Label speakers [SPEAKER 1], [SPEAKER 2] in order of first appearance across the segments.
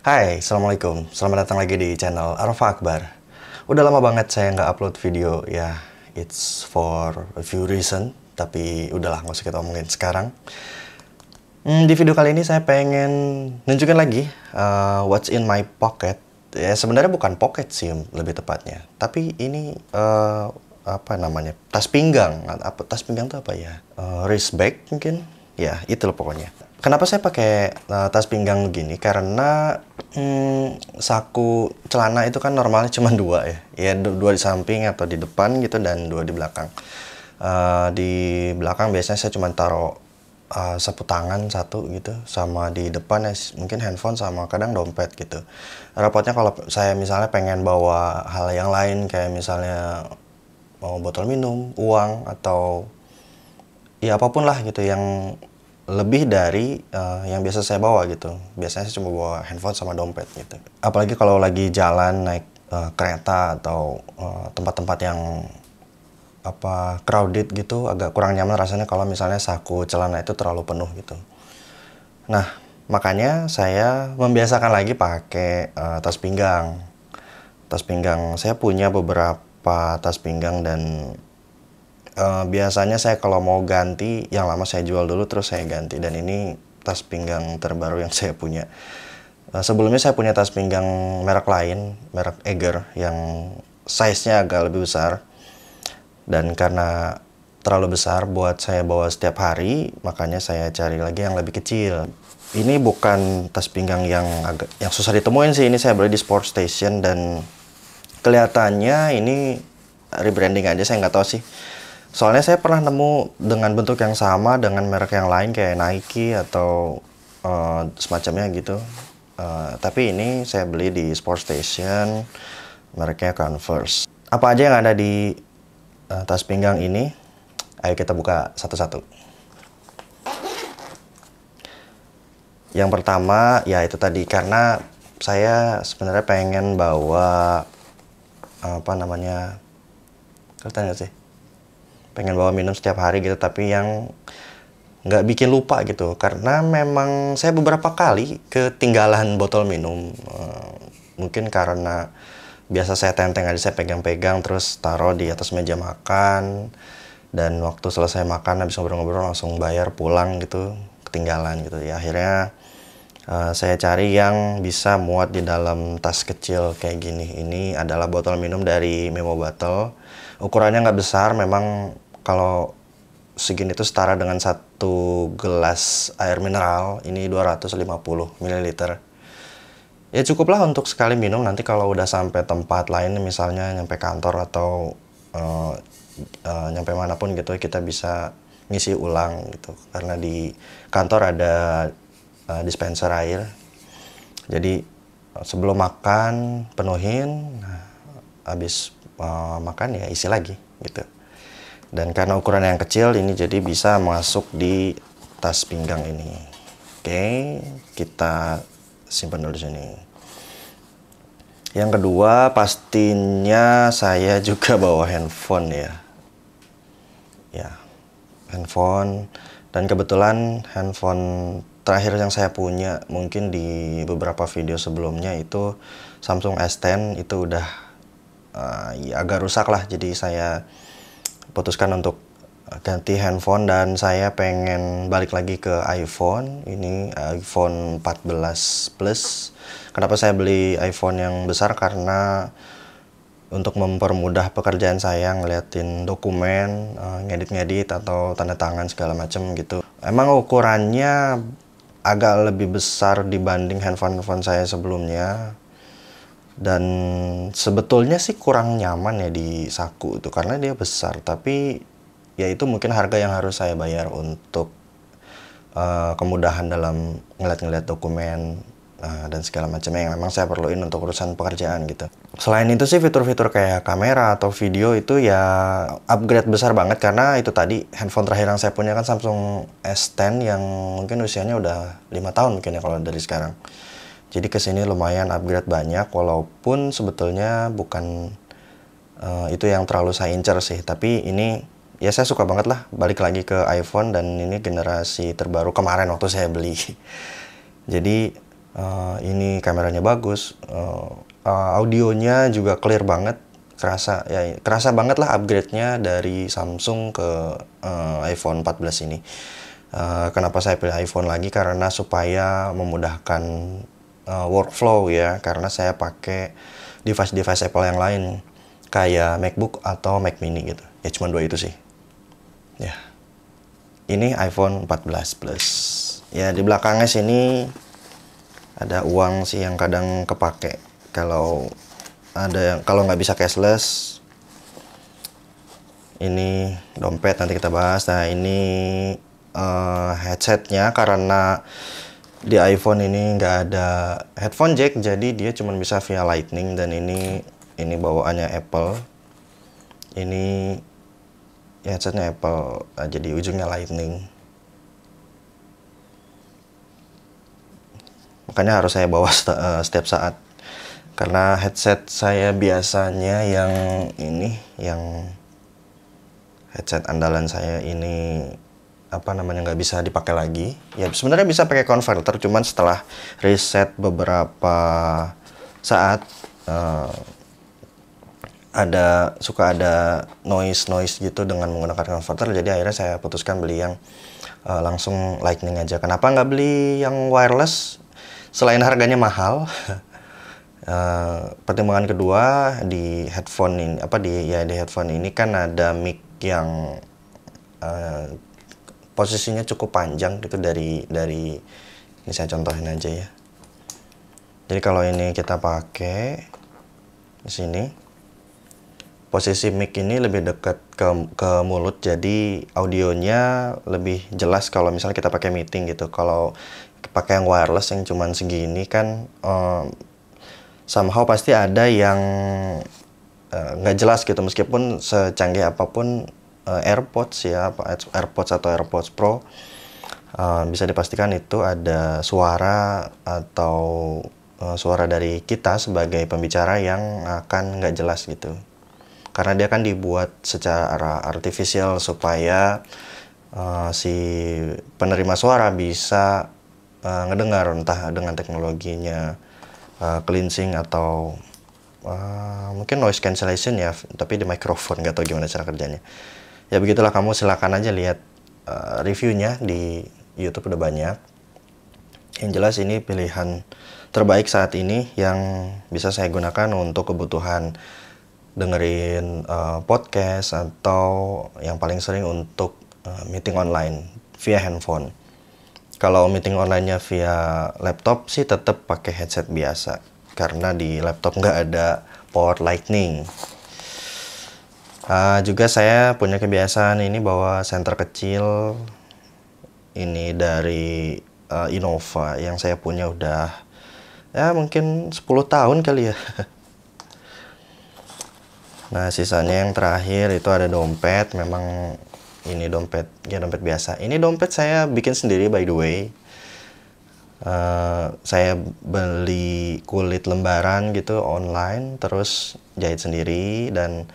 [SPEAKER 1] Hai, Assalamualaikum. Selamat datang lagi di channel Arfa Akbar. Udah lama banget saya nggak upload video, ya. It's for a few reason, tapi udahlah, nggak usah kita omongin sekarang. Di video kali ini saya pengen nunjukin lagi what's in my pocket. Ya, sebenarnya bukan pocket sih, lebih tepatnya. Tapi ini apa namanya? Tas pinggang. Tas pinggang itu apa ya? Wrist bag mungkin. Ya, itu loh pokoknya. Kenapa saya pakai tas pinggang begini? Karena saku celana itu kan normalnya cuma dua ya. Ya dua di samping atau di depan gitu dan dua di belakang. Di belakang biasanya saya cuma taruh sapu tangan satu gitu, sama di depan ya mungkin handphone sama kadang dompet gitu. Repotnya kalau saya misalnya pengen bawa hal yang lain kayak misalnya mau botol minum, uang atau ya apapun lah gitu yang lebih dari yang biasa saya bawa gitu. Biasanya saya cuma bawa handphone sama dompet gitu. Apalagi kalau lagi jalan naik kereta atau tempat-tempat yang crowded gitu, agak kurang nyaman rasanya kalau misalnya saku celana itu terlalu penuh gitu. Nah, makanya saya membiasakan lagi pakai tas pinggang. Tas pinggang saya punya beberapa tas pinggang dan biasanya saya kalau mau ganti yang lama saya jual dulu terus saya ganti, dan ini tas pinggang terbaru yang saya punya. Sebelumnya saya punya tas pinggang merek lain, merek Eger yang size-nya agak lebih besar, dan karena terlalu besar buat saya bawa setiap hari, makanya saya cari lagi yang lebih kecil. Ini bukan tas pinggang yang susah ditemuin sih, ini saya beli di Sport Station dan kelihatannya ini rebranding aja, saya nggak tahu sih. Soalnya saya pernah nemu dengan bentuk yang sama dengan merek yang lain kayak Nike atau semacamnya gitu. Tapi ini saya beli di Sport Station, mereknya Converse. Apa aja yang ada di tas pinggang ini? Ayo kita buka satu-satu. Yang pertama ya itu tadi, karena saya sebenarnya pengen bawa apa namanya, kelihatan nggak sih? Pengen bawa minum setiap hari gitu, tapi yang nggak bikin lupa gitu. Karena memang saya beberapa kali ketinggalan botol minum. Mungkin karena biasa saya tenteng aja, saya pegang-pegang terus taruh di atas meja makan. Dan waktu selesai makan, habis ngobrol-ngobrol langsung bayar pulang gitu, ketinggalan gitu. Ya akhirnya saya cari yang bisa muat di dalam tas kecil kayak gini. Ini adalah botol minum dari Memo Bottle. Ukurannya nggak besar, memang kalau segini itu setara dengan satu gelas air mineral. Ini 250 ml. Ya cukuplah untuk sekali minum. Nanti kalau udah sampai tempat lain, misalnya nyampe kantor atau nyampe manapun gitu, kita bisa ngisi ulang gitu. Karena di kantor ada dispenser air. Jadi sebelum makan penuhin, habis makan ya isi lagi gitu. Dan karena ukuran yang kecil ini jadi bisa masuk di tas pinggang ini. Oke, kita simpan dulu di sini. Yang kedua, pastinya saya juga bawa handphone ya. Ya, handphone. Dan kebetulan handphone terakhir yang saya punya mungkin di beberapa video sebelumnya itu Samsung S10, itu udah ya agak rusak lah. Jadi saya putuskan untuk ganti handphone dan saya pengen balik lagi ke iPhone. Ini iPhone 14 Plus. Kenapa saya beli iPhone yang besar? Karena untuk mempermudah pekerjaan saya ngeliatin dokumen, ngedit-ngedit atau tanda tangan segala macam gitu. Emang ukurannya agak lebih besar dibanding handphone saya sebelumnya. Dan sebetulnya sih kurang nyaman ya di saku itu karena dia besar, tapi ya itu mungkin harga yang harus saya bayar untuk kemudahan dalam ngeliat-ngeliat dokumen dan segala macamnya yang memang saya perluin untuk urusan pekerjaan gitu. Selain itu sih fitur-fitur kayak kamera atau video itu ya upgrade besar banget, karena itu tadi handphone terakhir yang saya punya kan Samsung S10 yang mungkin usianya udah 5 tahun mungkin ya kalau dari sekarang. Jadi kesini lumayan upgrade banyak, walaupun sebetulnya bukan itu yang terlalu saya incer sih. Tapi ini ya saya suka banget lah balik lagi ke iPhone, dan ini generasi terbaru kemarin waktu saya beli. Jadi Ini kameranya bagus, audionya juga clear banget, kerasa banget lah upgrade-nya dari Samsung ke iPhone 14 ini. Kenapa saya pilih iPhone lagi? Karena supaya memudahkan workflow ya, karena saya pakai device-device Apple yang lain kayak MacBook atau Mac Mini gitu. Ya cuma dua itu sih. Ya. Ini iPhone 14 Plus. Ya di belakangnya sini ada uang sih yang kadang kepake. Kalau nggak bisa cashless, ini dompet nanti kita bahas. Nah ini headsetnya, karena di iPhone ini nggak ada headphone jack, jadi dia cuma bisa via Lightning. Dan ini bawaannya Apple. Ini headsetnya Apple, jadi ujungnya Lightning. Makanya harus saya bawa setiap saat, karena headset saya biasanya yang headset andalan saya ini nggak bisa dipakai lagi. Ya sebenarnya bisa pakai converter, cuman setelah reset beberapa saat suka ada noise gitu dengan menggunakan converter. Jadi akhirnya saya putuskan beli yang langsung Lightning aja. Kenapa nggak beli yang wireless? Selain harganya mahal, pertimbangan kedua, di headphone ini kan ada mic yang posisinya cukup panjang gitu, dari ini saya contohin aja ya. Jadi kalau ini kita pakai di sini, posisi mic ini lebih dekat ke mulut, jadi audionya lebih jelas kalau misalnya kita pakai meeting gitu. Kalau pakai yang wireless yang cuman segini kan somehow pasti ada yang nggak jelas gitu, meskipun secanggih apapun AirPods atau AirPods Pro, bisa dipastikan itu ada suara atau suara dari kita sebagai pembicara yang akan nggak jelas gitu, karena dia kan dibuat secara artifisial supaya si penerima suara bisa ngedengar, entah dengan teknologinya cleansing atau mungkin noise cancellation ya, tapi di microphone, nggak tahu gimana cara kerjanya. Ya begitulah, kamu silakan aja lihat reviewnya di YouTube, udah banyak. Yang jelas ini pilihan terbaik saat ini yang bisa saya gunakan untuk kebutuhan dengerin podcast, atau yang paling sering untuk meeting online via handphone. Kalau meeting online-nya via laptop sih tetap pakai headset biasa, karena di laptop nggak ada port Lightning. Juga saya punya kebiasaan ini bawa center kecil. Ini dari Innova yang saya punya udah ya mungkin 10 tahun kali ya. Nah sisanya yang terakhir itu ada dompet. Memang ini dompet biasa. Ini dompet saya bikin sendiri by the way. Saya beli kulit lembaran gitu online, terus jahit sendiri, dan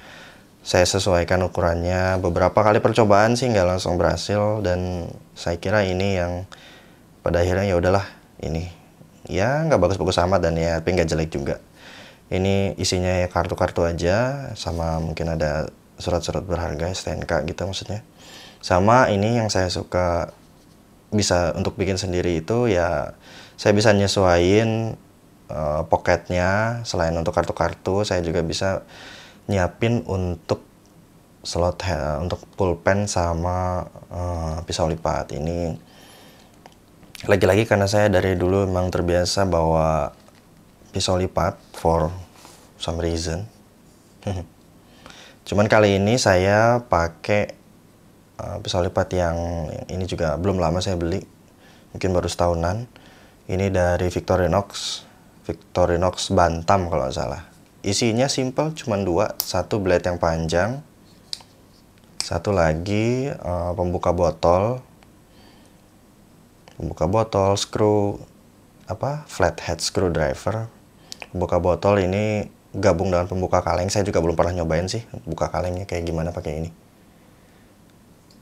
[SPEAKER 1] saya sesuaikan ukurannya. Beberapa kali percobaan sih nggak langsung berhasil, dan saya kira ini yang pada akhirnya ya udahlah, ini ya nggak bagus-bagus amat, dan ya tapi nggak jelek juga. Ini isinya ya kartu-kartu aja, sama mungkin ada surat-surat berharga, STNK gitu maksudnya. Sama ini yang saya suka bisa untuk bikin sendiri itu ya, saya bisa nyesuaiin pocketnya. Selain untuk kartu-kartu, saya juga bisa nyiapin untuk slot untuk pulpen sama pisau lipat. Ini lagi-lagi karena saya dari dulu memang terbiasa bawa pisau lipat for some reason. Cuman kali ini saya pakai pisau lipat yang ini juga belum lama saya beli, mungkin baru setahunan. Ini dari Victorinox Bantam kalau nggak salah. Isinya simple, cuman dua, satu blade yang panjang, satu lagi pembuka botol, screw flathead screwdriver. Pembuka botol ini gabung dengan pembuka kaleng. Saya juga belum pernah nyobain sih buka kalengnya kayak gimana pakai ini.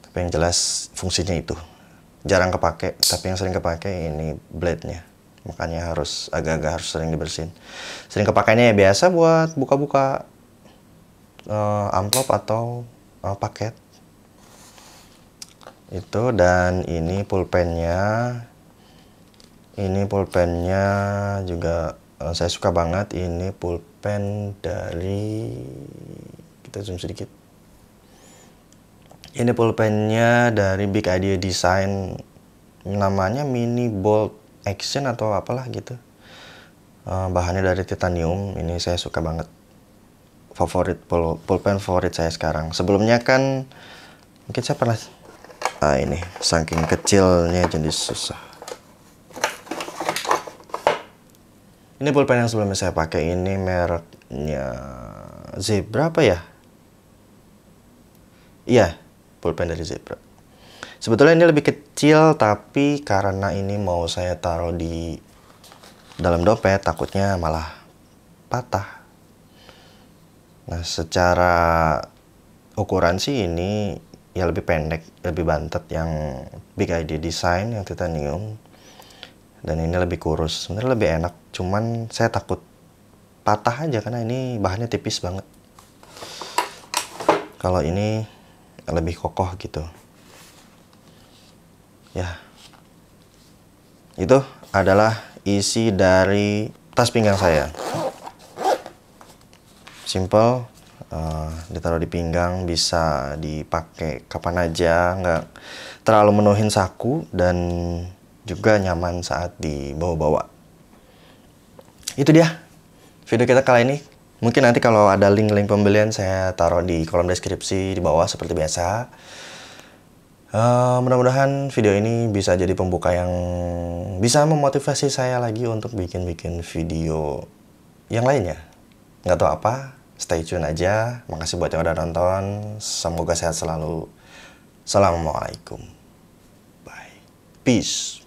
[SPEAKER 1] Tapi yang jelas fungsinya itu jarang kepake, tapi yang sering kepake ini blade-nya. makanya agak-agak harus sering dibersihin. Sering kepakainya ya biasa buat buka-buka amplop atau paket itu. Dan ini pulpennya juga saya suka banget. Ini pulpen dari, kita zoom sedikit, ini pulpennya dari Big Idea Design, namanya Mini Bold Action atau apalah gitu. Bahannya dari titanium. Ini saya suka banget, pulpen favorit saya sekarang. Sebelumnya kan mungkin saya pernah, ini saking kecilnya jadi susah. Ini pulpen yang sebelumnya saya pakai, ini mereknya Zebra apa ya? Iya, pulpen dari Zebra. Sebetulnya ini lebih kecil, tapi karena ini mau saya taruh di dalam dompet, takutnya malah patah. Nah, secara ukuran sih ini ya lebih pendek, lebih bantet yang Big Idea Design yang titanium. Dan ini lebih kurus, sebenarnya lebih enak. Cuman saya takut patah aja karena ini bahannya tipis banget. Kalau ini lebih kokoh gitu. Ya, itu adalah isi dari tas pinggang saya. Simple, ditaruh di pinggang, bisa dipakai kapan aja, nggak terlalu menuhin saku, dan juga nyaman saat dibawa-bawa. Itu dia video kita kali ini. Mungkin nanti kalau ada link-link pembelian saya taruh di kolom deskripsi di bawah seperti biasa. Mudah-mudahan video ini bisa jadi pembuka yang bisa memotivasi saya lagi untuk bikin-bikin video yang lainnya. Nggak tahu apa, stay tune aja. Makasih buat yang udah nonton. Semoga sehat selalu. Assalamualaikum. Bye. Peace.